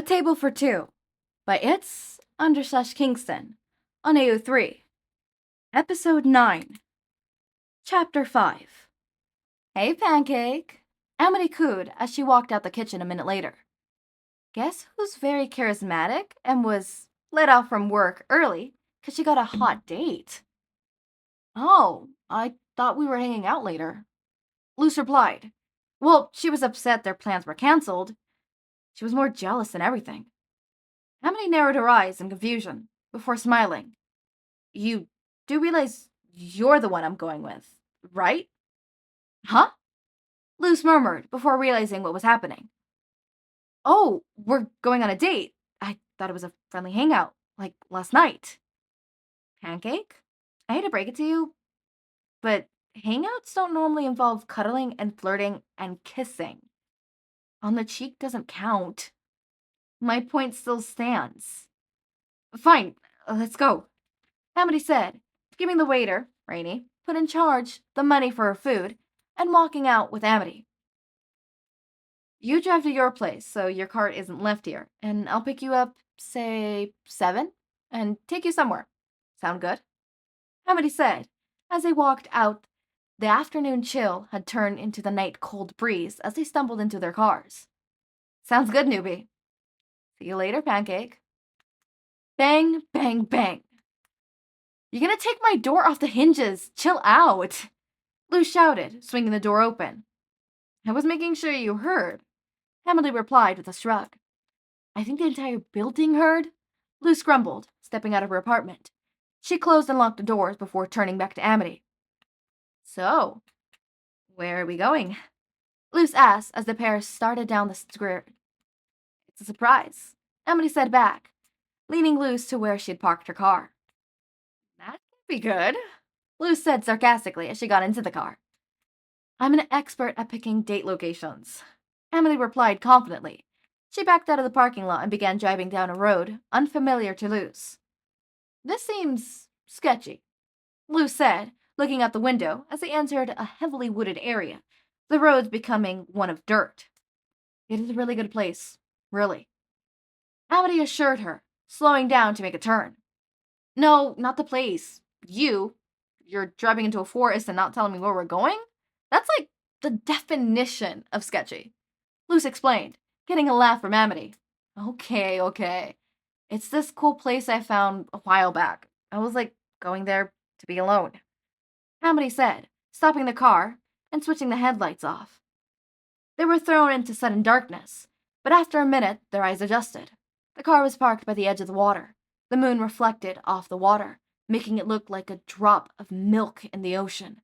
A Table for Two by It's _ Kingston on AO3. Episode 9. Chapter 5. Hey, Pancake. Amity cooed as she walked out the kitchen a minute later. Guess who's very charismatic and was let off from work early because she got a hot date? Oh, I thought we were hanging out later. Luz replied. Well, she was upset their plans were cancelled. She was more jealous than everything. Amity narrowed her eyes in confusion before smiling. You do realize you're the one I'm going with, right? Huh? Luz murmured before realizing what was happening. Oh, we're going on a date. I thought it was a friendly hangout, like last night. Pancake? I hate to break it to you, but hangouts don't normally involve cuddling and flirting and kissing. On the cheek doesn't count. My point still stands. Fine, let's go, Amity said, giving the waiter, Rainey, put in charge, the money for her food, and walking out with Amity. You drive to your place so your cart isn't left here, and I'll pick you up, say, 7, and take you somewhere. Sound good? Amity said, as they walked out. The afternoon chill had turned into the night cold breeze as they stumbled into their cars. Sounds good, newbie. See you later, Pancake. Bang, bang, bang. You're gonna take my door off the hinges. Chill out, Luz shouted, swinging the door open. I was making sure you heard, Amity replied with a shrug. I think the entire building heard, Luz grumbled, stepping out of her apartment. She closed and locked the doors before turning back to Amity. So, where are we going? Luz asked as the pair started down the street. It's a surprise, Amity said back, leaning Luz to where she had parked her car. That could be good, Luz said sarcastically as she got into the car. I'm an expert at picking date locations, Amity replied confidently. She backed out of the parking lot and began driving down a road unfamiliar to Luz. This seems sketchy, Luz said, looking out the window as they entered a heavily wooded area, the roads becoming one of dirt. It is a really good place, really, Amity assured her, slowing down to make a turn. No, not the place. You're driving into a forest and not telling me where we're going? That's like the definition of sketchy, Luz explained, getting a laugh from Amity. Okay. It's this cool place I found a while back. I was going there to be alone, Amity said, stopping the car and switching the headlights off. They were thrown into sudden darkness, but after a minute their eyes adjusted. The car was parked by the edge of the water, the moon reflected off the water, making it look like a drop of milk in the ocean.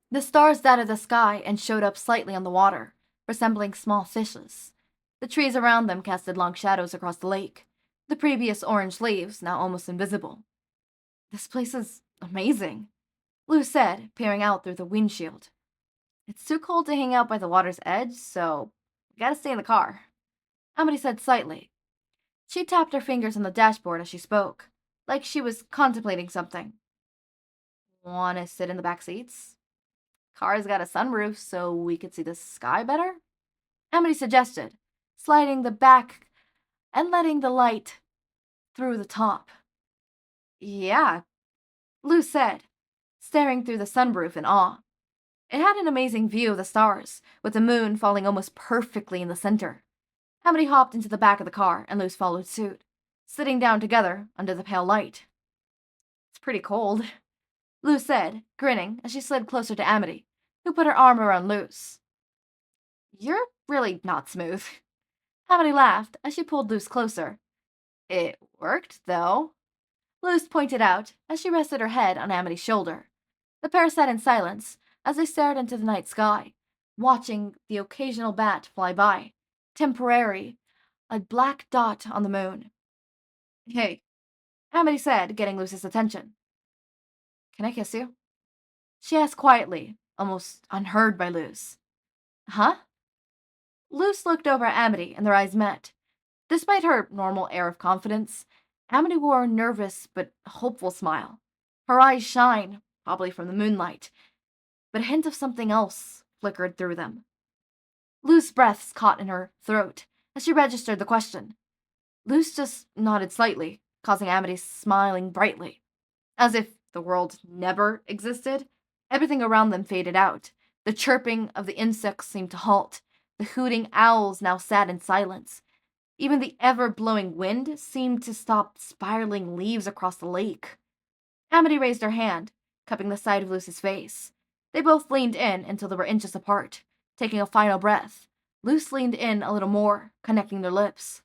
The stars dotted the sky and showed up slightly on the water, resembling small fishes. The trees around them casted long shadows across the lake, the previous orange leaves now almost invisible. This place is amazing, Luz said, peering out through the windshield. It's too cold to hang out by the water's edge, so we gotta stay in the car, Amity said slightly. She tapped her fingers on the dashboard as she spoke, like she was contemplating something. Wanna sit in the back seats? Car's got a sunroof, so we could see the sky better, Amity suggested, sliding the back and letting the light through the top. Yeah, Luz said, staring through the sunroof in awe. It had an amazing view of the stars, with the moon falling almost perfectly in the center. Amity hopped into the back of the car, and Luz followed suit, sitting down together under the pale light. It's pretty cold, Luz said, grinning as she slid closer to Amity, who put her arm around Luz. You're really not smooth, Amity laughed as she pulled Luz closer. It worked, though, Luz pointed out as she rested her head on Amity's shoulder. The pair sat in silence as they stared into the night sky, watching the occasional bat fly by, temporary, a black dot on the moon. Hey, Amity said, getting Luz's attention. Can I kiss you? She asked quietly, almost unheard by Luz. Huh? Luz looked over at Amity and their eyes met. Despite her normal air of confidence, Amity wore a nervous but hopeful smile. Her eyes shine, probably from the moonlight, but a hint of something else flickered through them. Luz's breaths caught in her throat as she registered the question. Luz just nodded slightly, causing Amity smiling brightly. As if the world never existed, everything around them faded out. The chirping of the insects seemed to halt. The hooting owls now sat in silence. Even the ever-blowing wind seemed to stop spiraling leaves across the lake. Amity raised her hand, cupping the side of Luz's face. They both leaned in until they were inches apart, taking a final breath. Luz leaned in a little more, connecting their lips.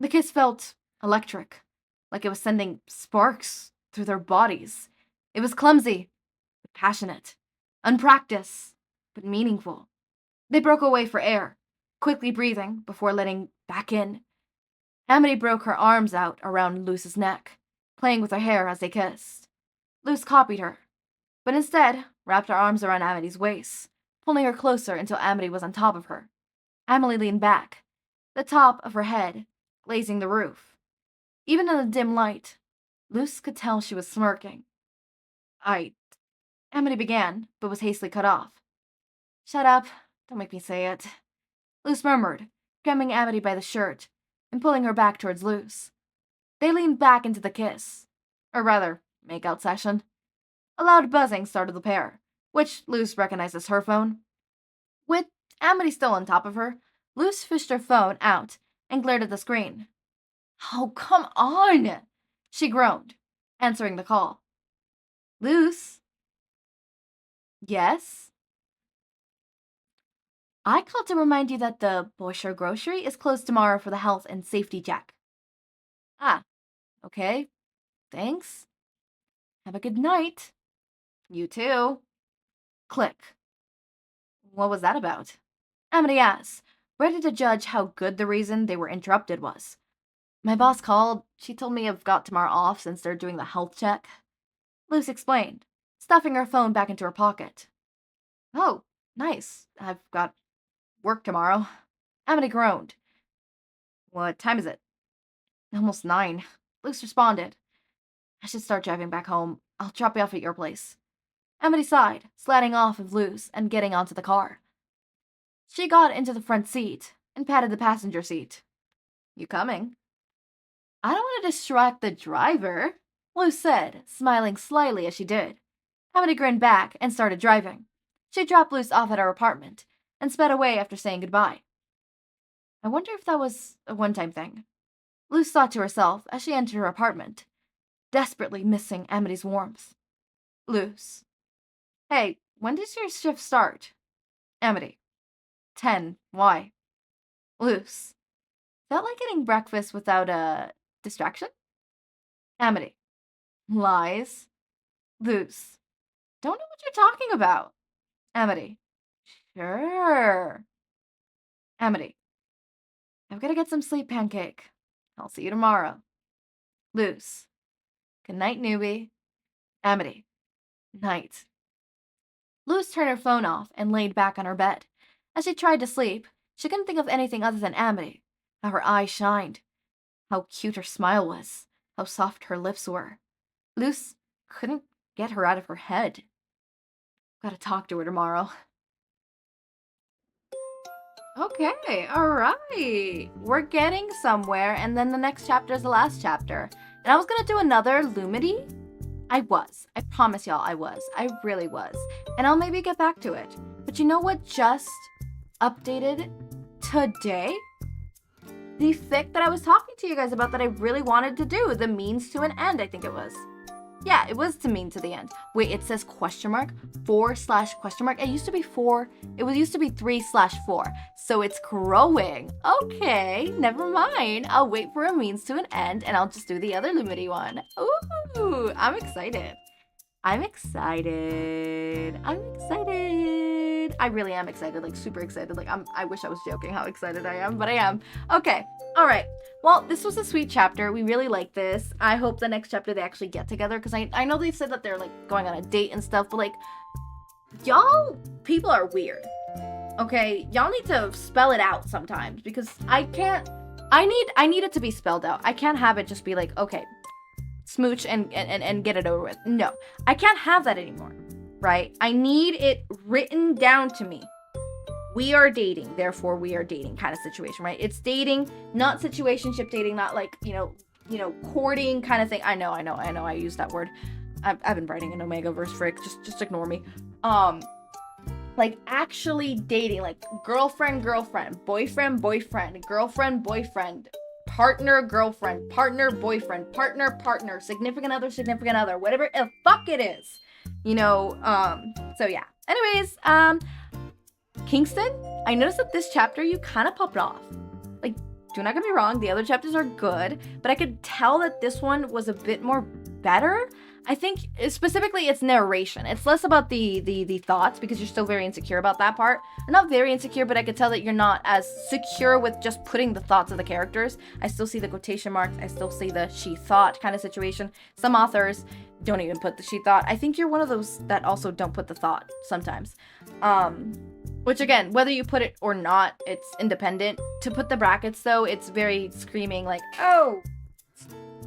The kiss felt electric, like it was sending sparks through their bodies. It was clumsy, but passionate, unpracticed, but meaningful. They broke away for air, quickly breathing before letting back in. Amity broke her arms out around Luz's neck, playing with her hair as they kissed. Luz copied her, but instead wrapped her arms around Amity's waist, pulling her closer until Amity was on top of her. Amity leaned back, the top of her head glazing the roof. Even in the dim light, Luz could tell she was smirking. Amity began, but was hastily cut off. Shut up, don't make me say it, Luz murmured, grabbing Amity by the shirt and pulling her back towards Luz. They leaned back into the kiss, or rather, make-out session. A loud buzzing startled the pair, which Luz recognized as her phone. With Amity still on top of her, Luz fished her phone out and glared at the screen. Oh, come on, she groaned, answering the call. Luz? Yes? I called to remind you that the Boisher Grocery is closed tomorrow for the health and safety check. Ah, okay. Thanks. Have a good night. You too. Click. What was that about? Amity asked, ready to judge how good the reason they were interrupted was. My boss called. She told me I've got tomorrow off since they're doing the health check. Luz explained, stuffing her phone back into her pocket. Oh, nice. I've got work tomorrow. Amity groaned. What time is it? Almost 9. Luz responded. I should start driving back home. I'll drop you off at your place. Amity sighed, sliding off of Luz and getting onto the car. She got into the front seat and patted the passenger seat. You coming? I don't want to distract the driver, Luz said, smiling slyly as she did. Amity grinned back and started driving. She dropped Luz off at her apartment and sped away after saying goodbye. I wonder if that was a one-time thing. Luz thought to herself as she entered her apartment, desperately missing Amity's warmth. Luz. Hey, when does your shift start? Amity. 10. Why? Luz. Felt like getting breakfast without a distraction? Amity. Lies. Luz. Don't know what you're talking about. Amity. Sure. Amity. I've got to get some sleep, Pancake. I'll see you tomorrow. Luz. Good night, newbie. Amity. Night. Luz turned her phone off and laid back on her bed. As she tried to sleep, she couldn't think of anything other than Amity. How her eyes shined. How cute her smile was. How soft her lips were. Luz couldn't get her out of her head. Gotta talk to her tomorrow. Okay, alright. We're getting somewhere, and then the next chapter is the last chapter. And I was gonna do another Lumity. I promise y'all I was. I really was. And I'll maybe get back to it. But you know what just updated today? The fic that I was talking to you guys about that I really wanted to do. The means to an end, I think it was. Yeah, it was to mean to the end. Wait, it says question mark? 4/? It used to be 4. It used to be 3/4. So it's growing. Okay, never mind. I'll wait for a means to an end and I'll just do the other Lumity one. Ooh, I'm excited. I'm excited. I really am excited, like super excited. Like I wish I was joking how excited I am, but I am. Okay, all right. Well, this was a sweet chapter. We really like this. I hope the next chapter they actually get together because I know they said that they're like going on a date and stuff, but like y'all people are weird. Okay, y'all need to spell it out sometimes because I need it to be spelled out. I can't have it just be like, okay, smooch and get it over with. No, I can't have that anymore, right? I need it written down to me. we are dating, therefore we are dating kind of situation, right? It's dating, not situationship dating, not like, you know, courting kind of thing. I know, I use that word. I've been writing an Omega verse frick, just ignore me. Like actually dating, like girlfriend, boyfriend, girlfriend, boyfriend, partner, girlfriend, partner, boyfriend, partner, significant other, whatever the fuck it is, you know. So yeah. Anyways, Kingston, I noticed that this chapter you kind of popped off. Like, do not get me wrong, the other chapters are good, but I could tell that this one was a bit more better. I think specifically it's narration. It's less about the thoughts, because you're still very insecure about that part. Or not very insecure, but I could tell that you're not as secure with just putting the thoughts of the characters. I still see the quotation marks. I still see the she thought kind of situation. Some authors don't even put the she thought. I think you're one of those that also don't put the thought sometimes. Which again, whether you put it or not, it's independent. To put the brackets though, it's very screaming like, oh,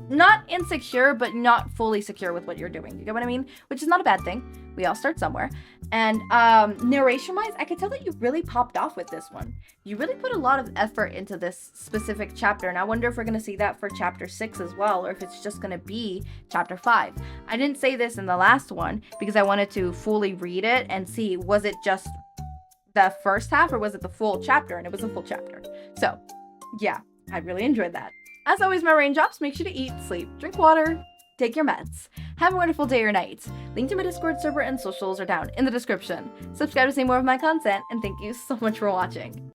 not insecure, but not fully secure with what you're doing. You get what I mean? Which is not a bad thing. We all start somewhere. And narration-wise, I could tell that you really popped off with this one. You really put a lot of effort into this specific chapter, and I wonder if we're going to see that for chapter 6 as well, or if it's just going to be chapter 5. I didn't say this in the last one because I wanted to fully read it and see, was it just the first half or was it the full chapter? And it was a full chapter. So, yeah, I really enjoyed that. As always, my raindrops, make sure to eat, sleep, drink water, take your meds. Have a wonderful day or night. Link to my Discord server and socials are down in the description. Subscribe to see more of my content, and thank you so much for watching.